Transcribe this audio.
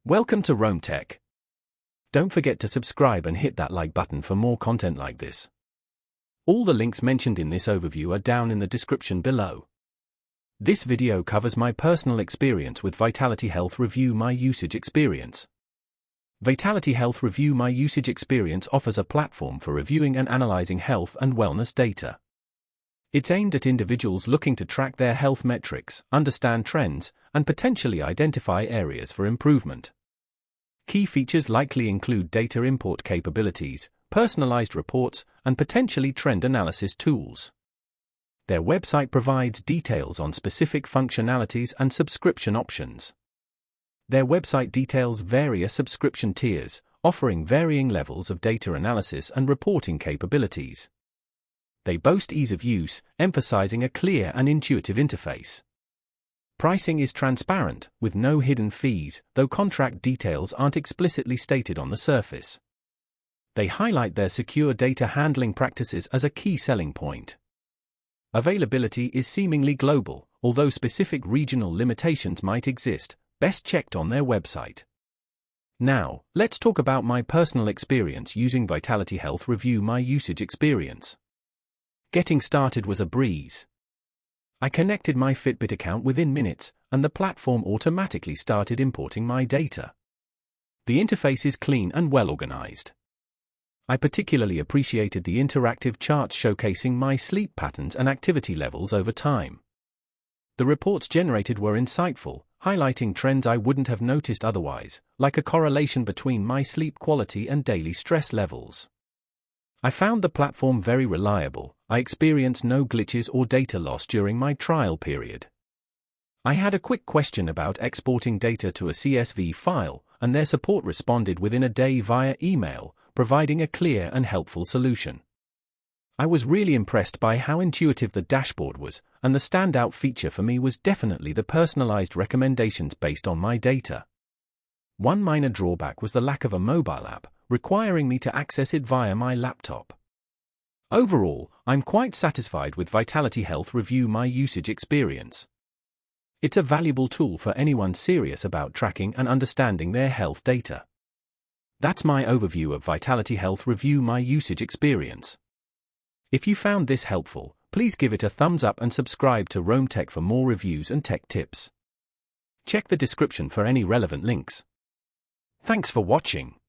Welcome to Rome Tech. Don't forget to subscribe and hit that like button for more content like this. All the links mentioned in this overview are down in the description below. This video covers my personal experience with VitalityHealth Review My Usage Experience. VitalityHealth Review My Usage Experience offers a platform for reviewing and analyzing health and wellness data. It's aimed at individuals looking to track their health metrics, understand trends, and potentially identify areas for improvement. Key features likely include data import capabilities, personalized reports, and potentially trend analysis tools. Their website provides details on specific functionalities and subscription options. Their website details various subscription tiers, offering varying levels of data analysis and reporting capabilities. They boast ease of use, emphasizing a clear and intuitive interface. Pricing is transparent, with no hidden fees, though contract details aren't explicitly stated on the surface. They highlight their secure data handling practices as a key selling point. Availability is seemingly global, although specific regional limitations might exist, best checked on their website. Now, let's talk about my personal experience using VitalityHealth Review My Usage Experience. Getting started was a breeze. I connected my Fitbit account within minutes, and the platform automatically started importing my data. The interface is clean and well organized. I particularly appreciated the interactive charts showcasing my sleep patterns and activity levels over time. The reports generated were insightful, highlighting trends I wouldn't have noticed otherwise, like a correlation between my sleep quality and daily stress levels. I found the platform very reliable. I experienced no glitches or data loss during my trial period. I had a quick question about exporting data to a CSV file, and their support responded within a day via email, providing a clear and helpful solution. I was really impressed by how intuitive the dashboard was, and the standout feature for me was definitely the personalized recommendations based on my data. One minor drawback was the lack of a mobile app, requiring me to access it via my laptop. Overall, I'm quite satisfied with VitalityHealth Review My Usage Experience. It's a valuable tool for anyone serious about tracking and understanding their health data. That's my overview of VitalityHealth Review My Usage Experience. If you found this helpful, please give it a thumbs up and subscribe to Rome Tech for more reviews and tech tips. Check the description for any relevant links. Thanks for watching.